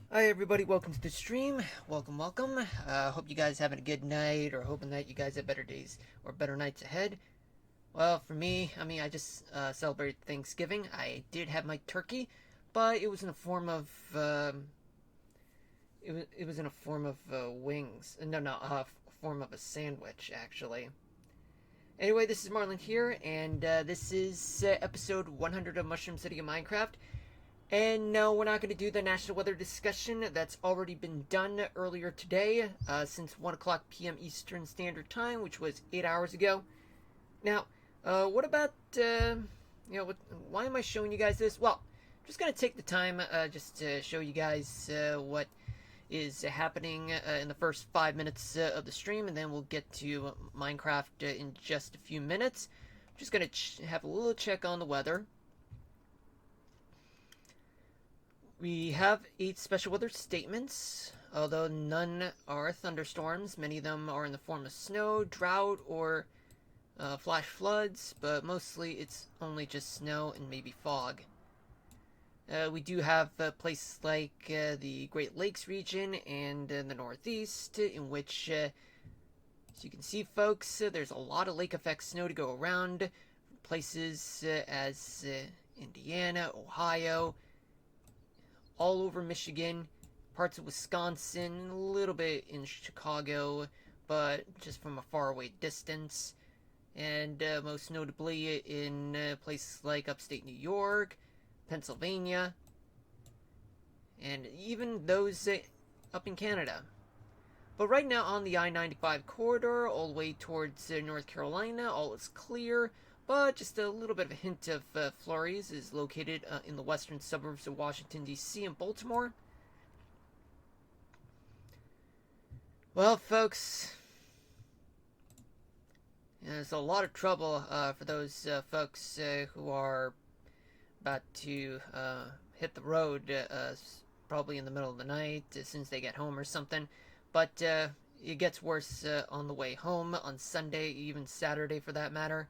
Hi everybody, welcome to the stream. Welcome. Hope you guys having a good night, or hoping that you guys have better days or better nights ahead. Well, for me, I just celebrated Thanksgiving. I did have my turkey, but it was in a form of it was in a form of wings. No, form of a sandwich actually. Anyway, this is Marlon here, and this is episode 100 of Mushroom City of Minecraft. And no, we're not going to do the national weather discussion. That's already been done earlier today, since 1 o'clock p.m. Eastern Standard Time, which was 8 hours ago. Now, what about, why am I showing you guys this? Well, I'm just going to take the time just to show you guys what is happening in the first 5 minutes of the stream, and then we'll get to Minecraft in just a few minutes. I'm just going to have a little check on the weather. We have 8 special weather statements, although none are thunderstorms. Many of them are in the form of snow, drought, or flash floods, but mostly it's only just snow and maybe fog. We do have places like the Great Lakes region and the Northeast, in which, as you can see, folks, there's a lot of lake effect snow to go around. Places as Indiana, Ohio, all over Michigan, parts of Wisconsin, a little bit in Chicago, but just from a faraway distance. And most notably in places like upstate New York, Pennsylvania, and even those up in Canada. But right now on the I-95 corridor, all the way towards North Carolina, all is clear, but just a little bit of a hint of flurries is located in the western suburbs of Washington, D.C. and Baltimore. Well, folks, there's a lot of trouble for those folks who are about to hit the road, probably in the middle of the night, as soon as they get home or something. But it gets worse on the way home, on Sunday, even Saturday for that matter.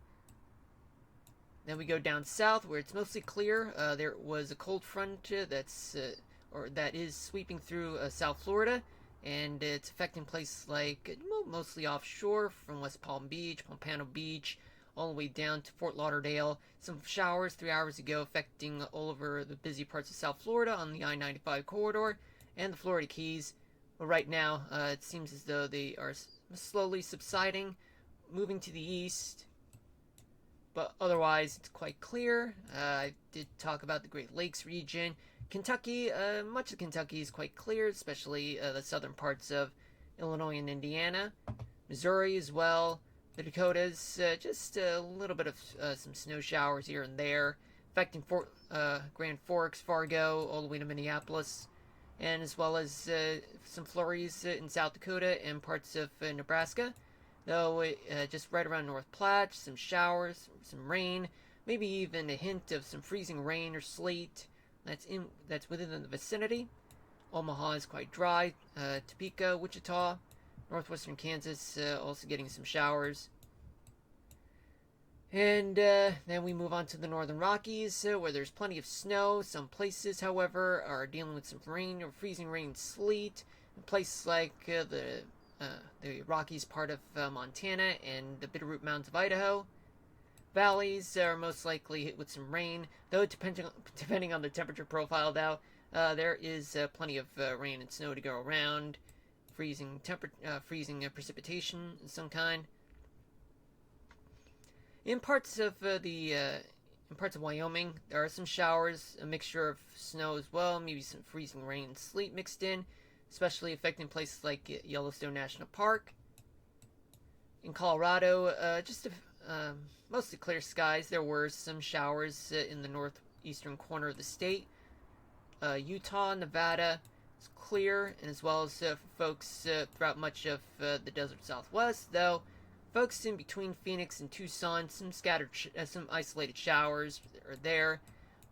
Then we go down south where it's mostly clear. There was a cold front that is sweeping through South Florida, and it's affecting places like mostly offshore from West Palm Beach, Pompano Beach, all the way down to Fort Lauderdale. Some showers 3 hours ago affecting all over the busy parts of South Florida on the I-95 corridor and the Florida Keys. But right now, it seems as though they are slowly subsiding, moving to the east. But otherwise, it's quite clear. I did talk about the Great Lakes region. Kentucky, much of Kentucky is quite clear, especially the southern parts of Illinois and Indiana. Missouri as well. The Dakotas, just a little bit of some snow showers here and there, affecting Grand Forks, Fargo, all the way to Minneapolis, and as well as some flurries in South Dakota and parts of Nebraska. Though just right around North Platte, some showers, some rain, maybe even a hint of some freezing rain or sleet. That's within the vicinity. Omaha is quite dry. Topeka, Wichita, northwestern Kansas also getting some showers. And then we move on to the northern Rockies, where there's plenty of snow. Some places, however, are dealing with some rain or freezing rain, sleet. In places like the Rockies part of Montana and the Bitterroot Mountains of Idaho. Valleys are most likely hit with some rain, though depending on the temperature profile, though, there is plenty of rain and snow to go around. Freezing precipitation of some kind. In parts of Wyoming, there are some showers, a mixture of snow as well, maybe some freezing rain and sleet mixed in, especially affecting places like Yellowstone National Park. In Colorado, mostly clear skies. There were some showers in the northeastern corner of the state. Utah, Nevada, is clear, and as well as for folks throughout much of the desert southwest, though folks in between Phoenix and Tucson, some isolated showers are there.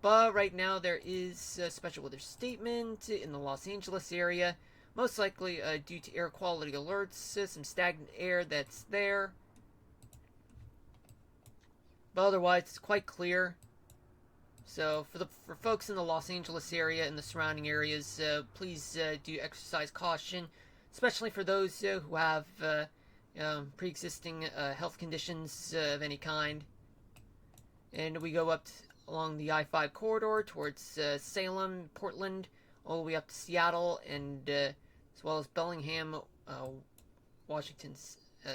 But right now there is a special weather statement in the Los Angeles area, most likely due to air quality alerts, some stagnant air that's there. But otherwise, it's quite clear. So for folks in the Los Angeles area and the surrounding areas, please do exercise caution, especially for those who have pre-existing health conditions of any kind. And we go up along the I-5 corridor towards Salem, Portland, all the way up to Seattle, and as well as Bellingham, Washington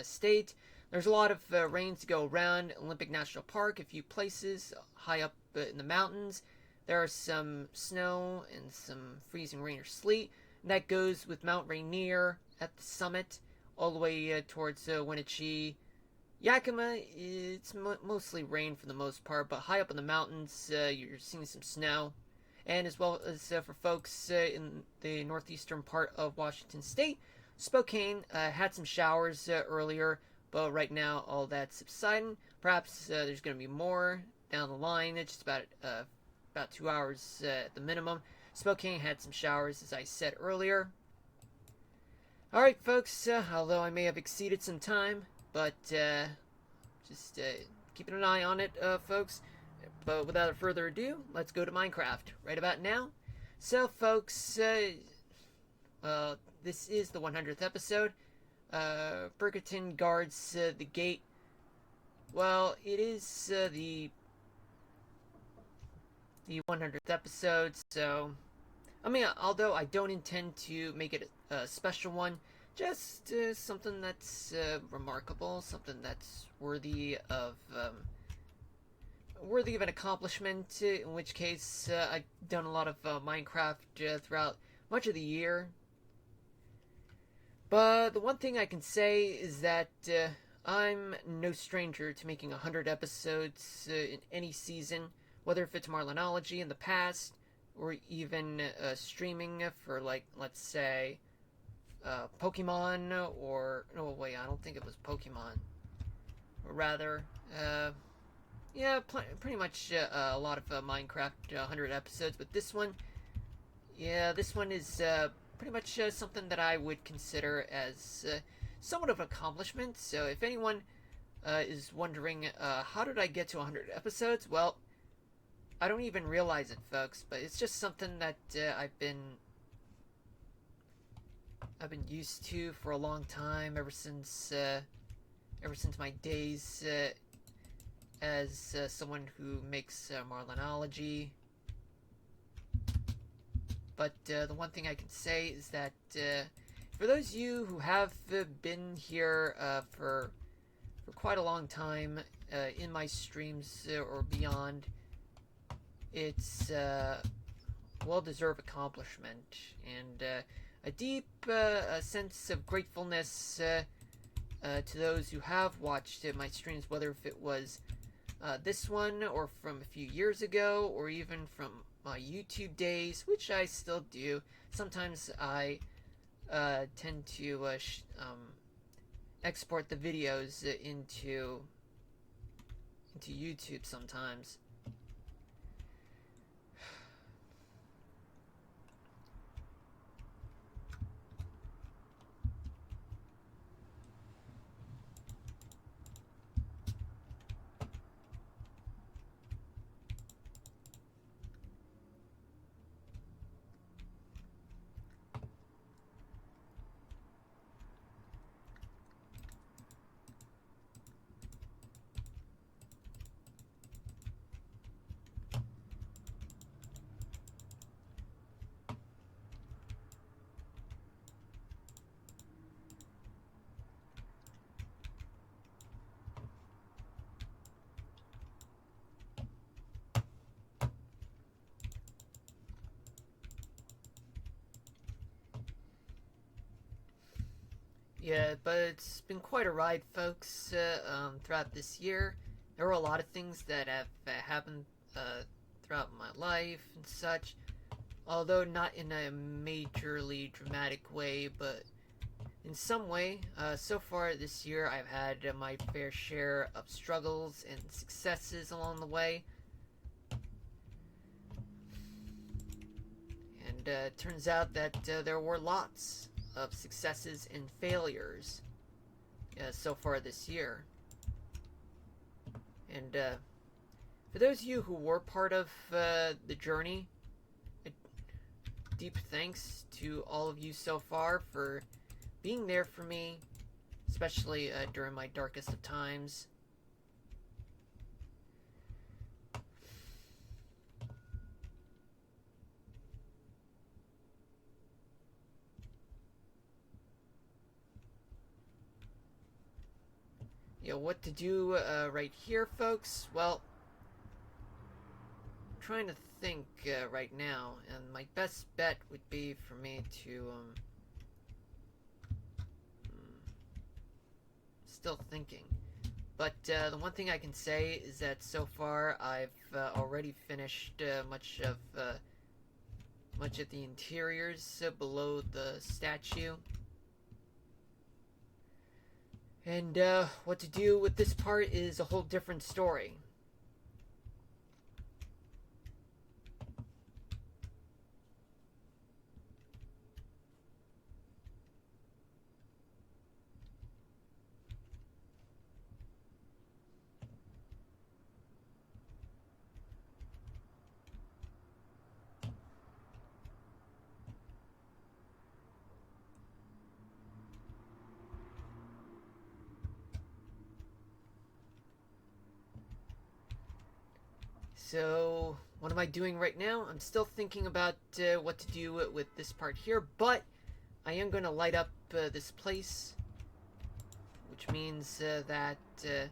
State. There's a lot of rains to go around. Olympic National Park, a few places high up in the mountains. There are some snow and some freezing rain or sleet. And that goes with Mount Rainier at the summit, all the way towards Wenatchee. Yakima, it's mostly rain for the most part, but high up in the mountains, you're seeing some snow. And as well as for folks in the northeastern part of Washington State, Spokane had some showers earlier, but right now all that's subsiding. Perhaps there's going to be more down the line. It's just about 2 hours at the minimum. Spokane had some showers, as I said earlier. All right, folks. Although I may have exceeded some time, but just keeping an eye on it, folks. But without further ado, let's go to Minecraft right about now. So, folks, this is the 100th episode. Bridgerton guards the gate. Well, it is the 100th episode, so I mean, although I don't intend to make it a special one, just something that's remarkable, something that's worthy of an accomplishment. In which case, I've done a lot of Minecraft throughout much of the year. But the one thing I can say is that I'm no stranger to making 100 episodes in any season, whether if it's Marlinology in the past, or even streaming for, like, let's say, Pokemon, or, no, wait, I don't think it was Pokemon. Or rather, yeah, pretty much a lot of Minecraft 100 episodes, but this one, yeah, this one is pretty much something that I would consider as somewhat of an accomplishment. So if anyone is wondering, how did I get to 100 episodes? Well, I don't even realize it, folks, but it's just something that I've been used to for a long time, ever since my days as someone who makes Marlinology. But the one thing I can say is that for those of you who have been here for quite a long time in my streams or beyond, it's a well-deserved accomplishment, and a deep sense of gratefulness to those who have watched my streams, whether if it was this one, or from a few years ago, or even from my YouTube days, which I still do. Sometimes I tend to export the videos into YouTube sometimes. Yeah, but it's been quite a ride, folks, throughout this year. There were a lot of things that have happened throughout my life and such, although not in a majorly dramatic way, but in some way. So far this year, I've had my fair share of struggles and successes along the way. And it turns out that there were lots of successes and failures so far this year. And For those of you who were part of the journey, a deep thanks to all of you so far for being there for me, especially during my darkest of times. What to do right here, folks? Well, I'm trying to think right now, and my best bet would be for me to, still thinking. But the one thing I can say is that so far I've already finished much of the interiors below the statue. And what to do with this part is a whole different story. So, what am I doing right now? I'm still thinking about what to do with this part here, but I am going to light up this place, which means that I'm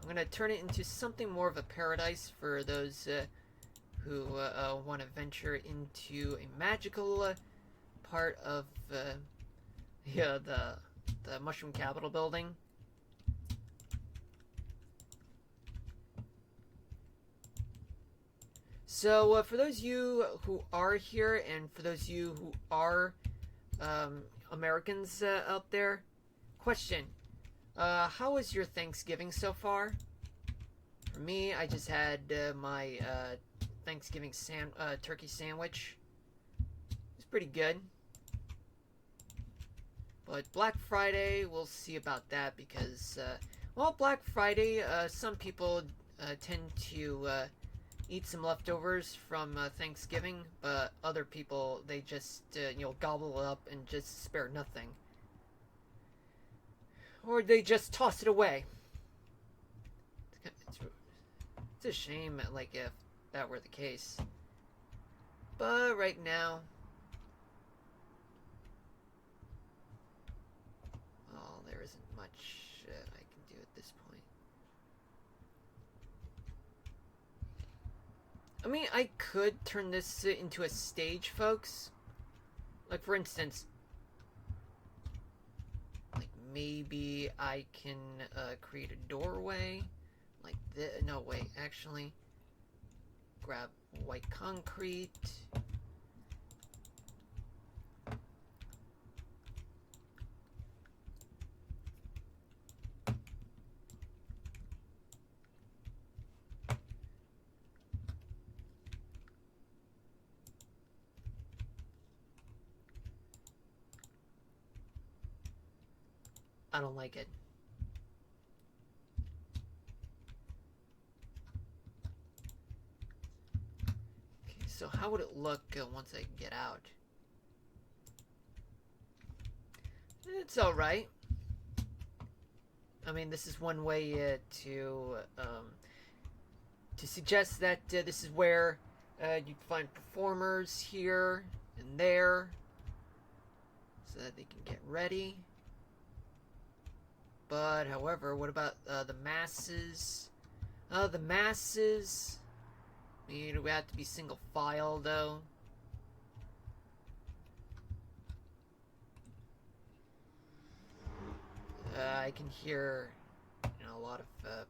going to turn it into something more of a paradise for those who want to venture into a magical part of the Mushroom Capital building. So, for those of you who are here, and for those of you who are Americans out there, question: how was your Thanksgiving so far? For me, I just had my Thanksgiving turkey sandwich. It was pretty good. But Black Friday, we'll see about that because, well, Black Friday, some people tend to eat some leftovers from Thanksgiving, but other people, they just, gobble it up and just spare nothing. Or they just toss it away. It's a shame, like, if that were the case. But right now, well, there isn't much I can do at this point. I mean, I could turn this into a stage, folks. Like, for instance, like, maybe I can create a doorway. Like this. No, wait, actually. Grab white concrete. I don't like it. Okay, so how would it look once I get out? It's alright. I mean, this is one way to suggest that this is where you can find performers here and there so that they can get ready. But, however, what about the masses? The masses... I mean, we have to be single file, though. I can hear, a lot of